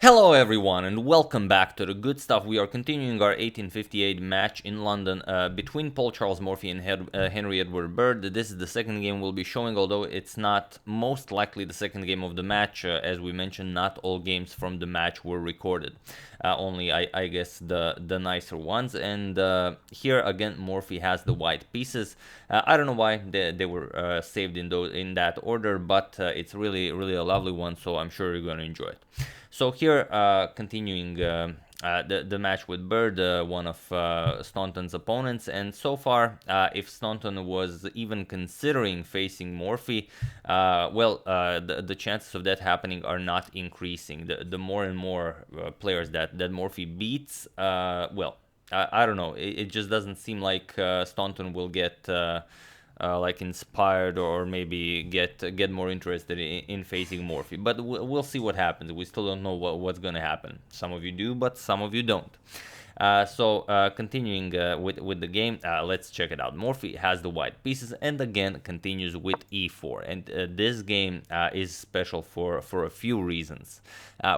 Hello everyone and welcome back to the good stuff. We are continuing our 1858 match in London between Paul Charles Morphy and Henry Edward Bird. This is the second game we'll be showing, although it's not most likely the second game of the match. As we mentioned, not all games from the match were recorded. Only, I guess, the nicer ones. And here again, Morphy has the white pieces. I don't know why they were saved in that order, but it's really a lovely one, so I'm sure you're going to enjoy it. So here, continuing the match with Bird, one of Staunton's opponents, and so far, if Staunton was even considering facing Morphy, the chances of that happening are not increasing. The more and more players that Morphy beats, I don't know. It just doesn't seem like Staunton will get like inspired or maybe get more interested in facing Morphy. But we'll see what happens. We still don't know what's going to happen. Some of you do, but some of you don't. Continuing with the game, let's check it out. Morphy has the white pieces and again continues with e4. And this game is special for a few reasons.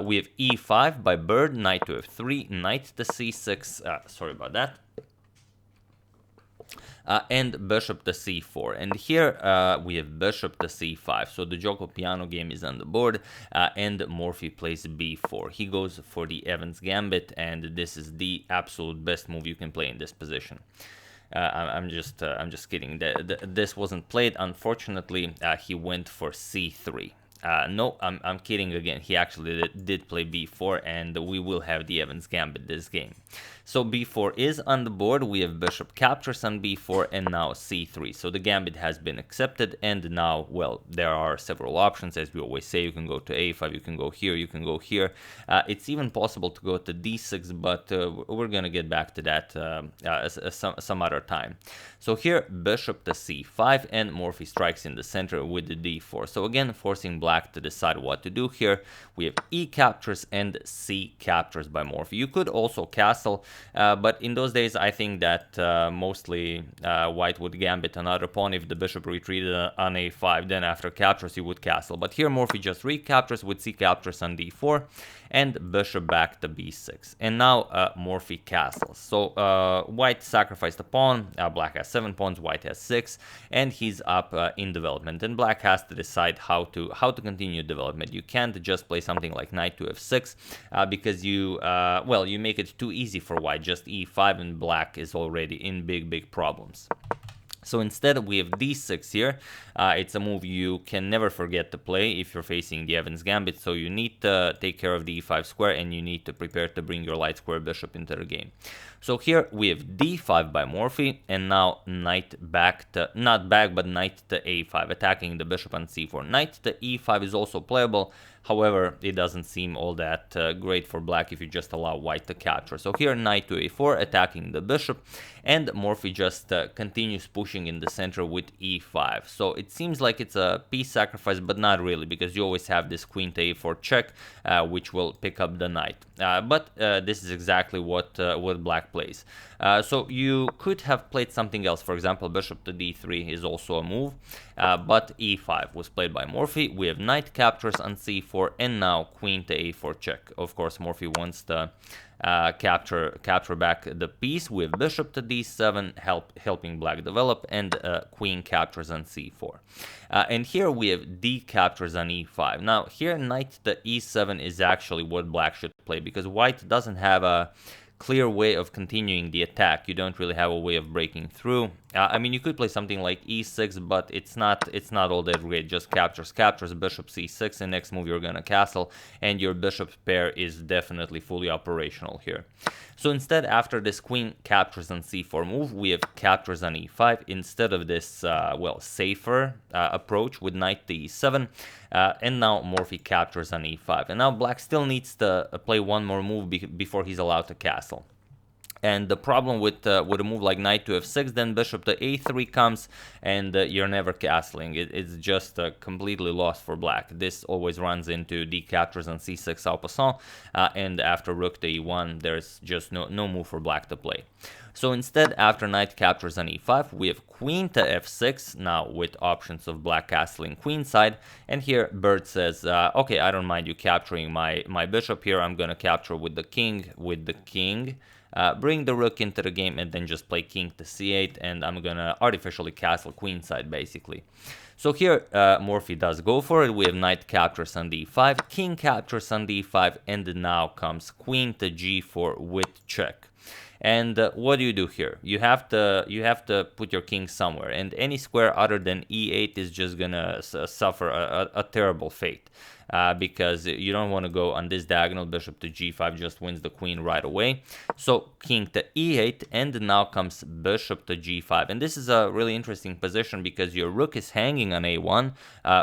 We have e5 by Bird, knight to f3, knight to c6. Sorry about that. And bishop to c4, and here we have bishop to c5. So the Joko piano game is on the board, and Morphy plays b4. He goes for the Evans gambit, and this is the absolute best move you can play in this position. I'm just kidding. This wasn't played, unfortunately. He went for c3. No, I'm kidding again. He actually did play b4, and we will have the Evans gambit this game. So b4 is on the board. We have bishop captures on b4 and now c3. So the gambit has been accepted, and now, well, there are several options. As we always say, you can go to a5, you can go here, you can go here. It's even possible to go to d6, but we're going to get back to that some other time. So here, bishop to c5, and Morphy strikes in the center with the d4. So again, forcing black to decide what to do here. We have e captures and c captures by Morphy. You could also castle, but in those days, I think that mostly white would gambit another pawn. If the bishop retreated on a5, then after captures, he would castle. But here, Morphy just recaptures with c captures on d4, and bishop back to b6. And now Morphy castles. So white sacrificed a pawn. Black has 7 pawns, white has 6, and he's up in development. And black has to decide how to continue development. You can't just play something like knight to f6 because you make it too easy for white. Just e5, and black is already in big problems. So instead, we have d6 here. It's a move you can never forget to play if you're facing the Evans gambit. So you need to take care of the e5 square, and you need to prepare to bring your light square bishop into the game. So here we have d5 by Morphy, and now knight back to, not back, but knight to a5, attacking the bishop on c4. Knight to e5 is also playable. However, it doesn't seem all that great for black if you just allow white to capture. So here, knight to a4, attacking the bishop, and Morphy just continues pushing in the center with e5. So it seems like it's a piece sacrifice, but not really, because you always have this queen to a4 check, which will pick up the knight. But this is exactly what black plays. So you could have played something else. For example, bishop to d3 is also a move, but e5 was played by Morphy. We have knight captures on c4, and now queen to a4 check. Of course, Morphy wants to capture back the piece with bishop to d7, helping black develop, and queen captures on c4. And here we have d captures on e5. Now here, knight to e7 is actually what black should play, because white doesn't have a clear way of continuing the attack. You don't really have a way of breaking through. I mean, you could play something like e6, but it's not all that great. Just captures, bishop c6, and next move you're gonna castle, and your bishop pair is definitely fully operational here. So instead, after this queen captures on c4 move, we have captures on e5 instead of this safer approach with knight to e7, and now Morphy captures on e5. And now black still needs to play one more move before he's allowed to castle. And the problem with a move like knight to f6, then bishop to a3 comes, and you're never castling. It's just completely lost for black. This always runs into d captures on c6 en passant, and after rook to e1, there's just no move for black to play. So instead, after knight captures on e5, we have queen to f6, now with options of black castling queenside. And here bird says, okay, I don't mind you capturing my bishop here. I'm going to capture with the king, bring the rook into the game, and then just play king to c8, and I'm going to artificially castle queenside, basically. So here, Morphy does go for it. We have knight captures on d5, king captures on d5, and now comes queen to g4 with check. And what do you do here? You have to put your king somewhere, and any square other than e8 is just gonna suffer a terrible fate. Because you don't want to go on this diagonal. Bishop to g5 just wins the queen right away. So king to e8, and now comes bishop to g5. And this is a really interesting position because your rook is hanging on a1.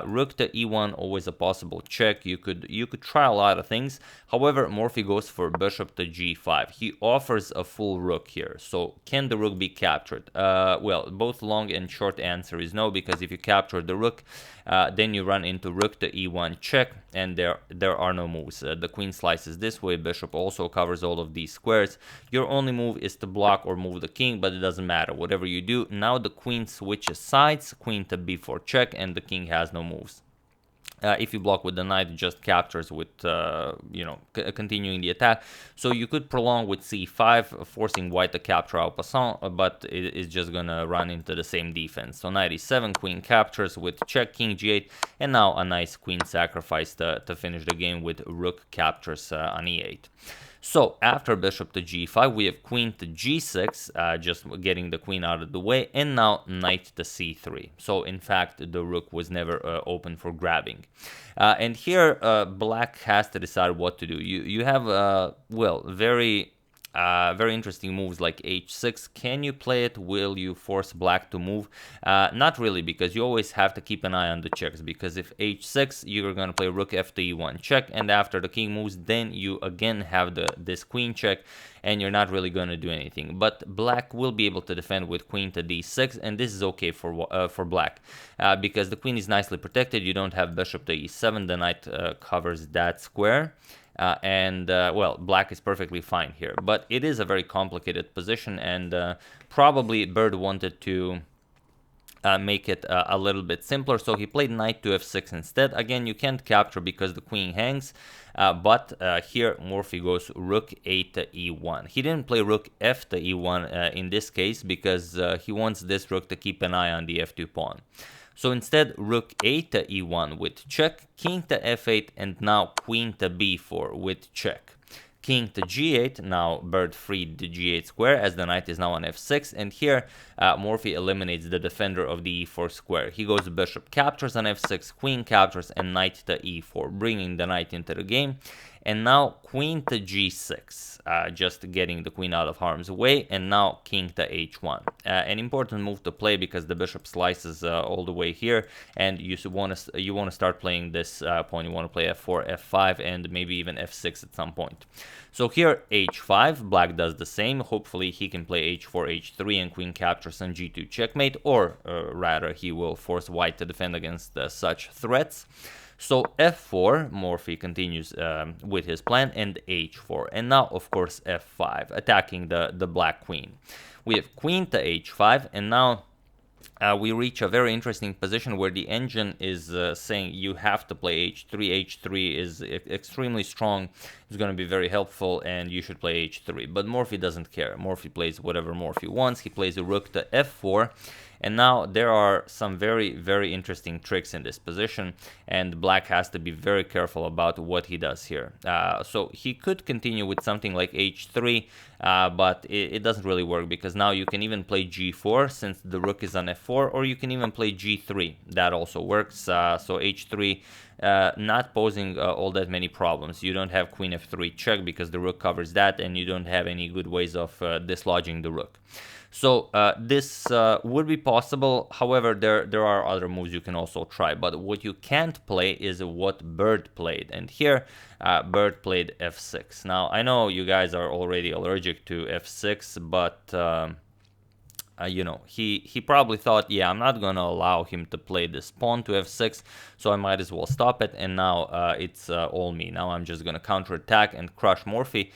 Rook to e1, always a possible check. You could try a lot of things. However, Morphy goes for bishop to g5. He offers a full rook here. So can the rook be captured? Well, both long and short answer is no, because if you capture the rook, then you run into rook to e1 check, and there are no moves. The queen slices this way, bishop also covers all of these squares. Your only move is to block or move the king, but it doesn't matter. Whatever you do, now the queen switches sides, queen to b4 check, and the king has no moves. If you block with the knight, it just captures with, continuing the attack. So you could prolong with c5, forcing white to capture en passant, but it's just gonna run into the same defense. So knight e7, queen captures with check, king g8, and now a nice queen sacrifice to finish the game with rook captures on e8. So after bishop to g5, we have queen to g6, just getting the queen out of the way, and now knight to c3. So in fact, the rook was never open for grabbing. And here, black has to decide what to do. You have, very interesting moves like h6. Can you play it? Will you force black to move? Not really, because you always have to keep an eye on the checks, because if h6, you're going to play rook f to e1 check, and after the king moves, then you again have this queen check, and you're not really going to do anything. But black will be able to defend with queen to d6, and this is okay for black, because the queen is nicely protected. You don't have bishop to e7, the knight covers that square. Black is perfectly fine here, but it is a very complicated position, and probably Bird wanted to make it a little bit simpler, so he played knight to f6 instead. Again, you can't capture because the queen hangs, but here Morphy goes rook a to e1. He didn't play rook f to e1 in this case because he wants this rook to keep an eye on the f2 pawn. So instead, rook a to e1 with check, king to f8, and now queen to b4 with check. King to g8, now Bird freed the g8 square as the knight is now on f6, and here Morphy eliminates the defender of the e4 square. He goes bishop captures on f6, queen captures, and knight to e4, bringing the knight into the game. And now queen to g6, just getting the queen out of harm's way, and now king to h1. An important move to play because the bishop slices all the way here, and you want to start playing this pawn. You want to play f4, f5, and maybe even f6 at some point. So here h5, black does the same. Hopefully he can play h4, h3, and queen captures on g2 checkmate, or rather he will force white to defend against such threats. So f4, Morphy continues with his plan, and h4. And now, of course, f5, attacking the black queen. We have queen to h5, and now we reach a very interesting position where the engine is saying you have to play h3. h3 is extremely strong. It's going to be very helpful, and you should play h3. But Morphy doesn't care. Morphy plays whatever Morphy wants. He plays a rook to f4. And now there are some very, very interesting tricks in this position, and black has to be very careful about what he does here. So he could continue with something like h3, but it doesn't really work, because now you can even play g4 since the rook is on f4, or you can even play g3. That also works. So h3 not posing all that many problems. You don't have queen f3 check because the rook covers that, and you don't have any good ways of dislodging the rook. So this would be possible. However, there are other moves you can also try. But what you can't play is what Bird played. And here, Bird played f6. Now, I know you guys are already allergic to f6, but you know, he probably thought, yeah, I'm not gonna allow him to play this pawn to f6, so I might as well stop it, and now it's all me. Now I'm just gonna counterattack and crush Morphy,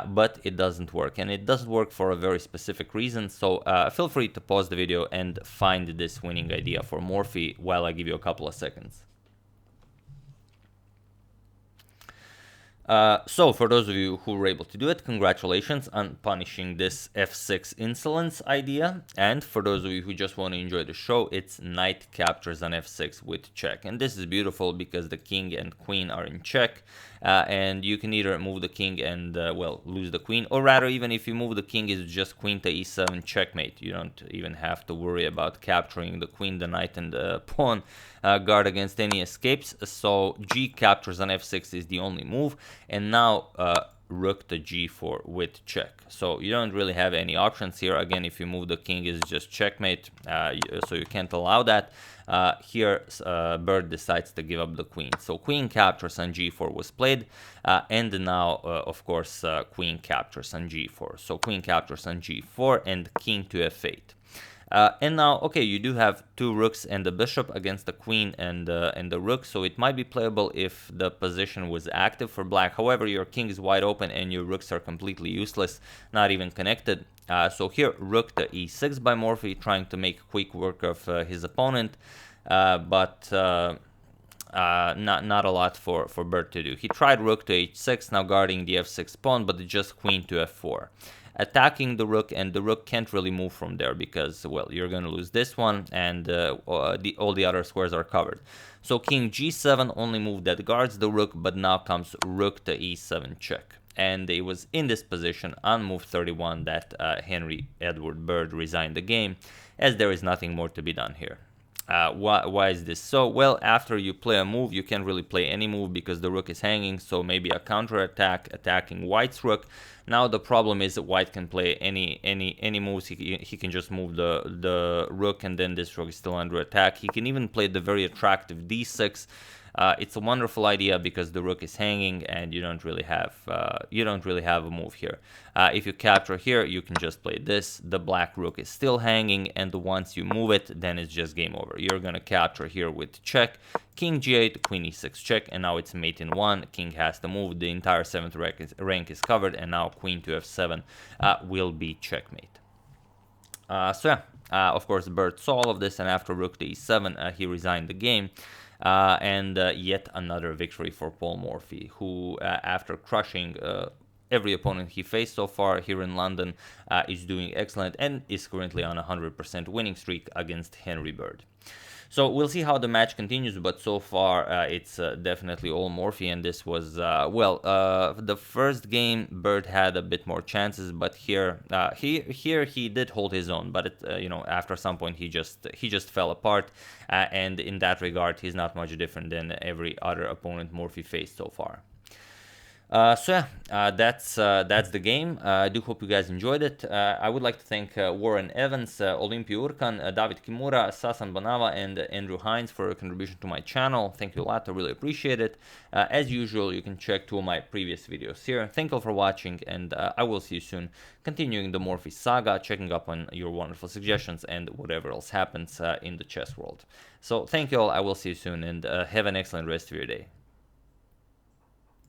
but it doesn't work, and it doesn't work for a very specific reason, so feel free to pause the video and find this winning idea for Morphy while I give you a couple of seconds. So for those of you who were able to do it, congratulations on punishing this f6 insolence idea. And for those of you who just want to enjoy the show, it's knight captures on f6 with check. And this is beautiful because the king and queen are in check. And you can either move the king and, well, lose the queen, or rather, even if you move the king, it's just queen to e7 checkmate. You don't even have to worry about capturing the queen, the knight, and the pawn, guard against any escapes. So g captures on f6 is the only move, and now rook to g4 with check. So you don't really have any options here. Again, if you move the king, it's just checkmate, so you can't allow that. Here, Bird decides to give up the queen. So queen captures on g4 was played, and now, of course, queen captures on g4. So queen captures on g4 and king to f8. And now, okay, you do have two rooks and the bishop against the queen and the rook, so it might be playable if the position was active for black. However, your king is wide open and your rooks are completely useless, not even connected. So here, rook to e6 by Morphy, trying to make quick work of his opponent, but not a lot for Bird to do. He tried rook to h6, now guarding the f6 pawn, but it's just queen to f4. Attacking the rook, and the rook can't really move from there because, well, you're going to lose this one, and all the other squares are covered. So king g7, only move that guards the rook, but now comes rook to e7 check. And it was in this position on move 31 that Henry Edward Bird resigned the game, as there is nothing more to be done here. Why is this so? Well, after you play a move, you can't really play any move because the rook is hanging, so maybe a counterattack attacking white's rook. Now the problem is that white can play any moves. He can just move the rook, and then this rook is still under attack. He can even play the very attractive d6. It's a wonderful idea because the rook is hanging and you don't really have a move here. If you capture here, you can just play this. The black rook is still hanging, and once you move it, then it's just game over. You're gonna capture here with check, king g8, queen e6 check, and now it's mate in one. King has to move. The entire 7th rank is covered, and now queen to f7 will be checkmate. So yeah, of course, Bird saw all of this, and after rook to e7, he resigned the game. And yet another victory for Paul Morphy, who, after crushing every opponent he faced so far here in London, is doing excellent and is currently on a 100% winning streak against Henry Bird. So we'll see how the match continues, but so far it's definitely all Morphy, and this was, the first game Bird had a bit more chances, but here he did hold his own, but you know, after some point he just fell apart, and in that regard he's not much different than every other opponent Morphy faced so far. So yeah, that's the game. I do hope you guys enjoyed it. I would like to thank Warren Evans, Olympia Urkan, David Kimura, Sasan Banava, and Andrew Hines for your contribution to my channel. Thank you a lot. I really appreciate it. As usual, you can check 2 of my previous videos here. Thank you all for watching, and I will see you soon, continuing the Morphy saga, checking up on your wonderful suggestions and whatever else happens in the chess world. So thank you all. I will see you soon, and have an excellent rest of your day.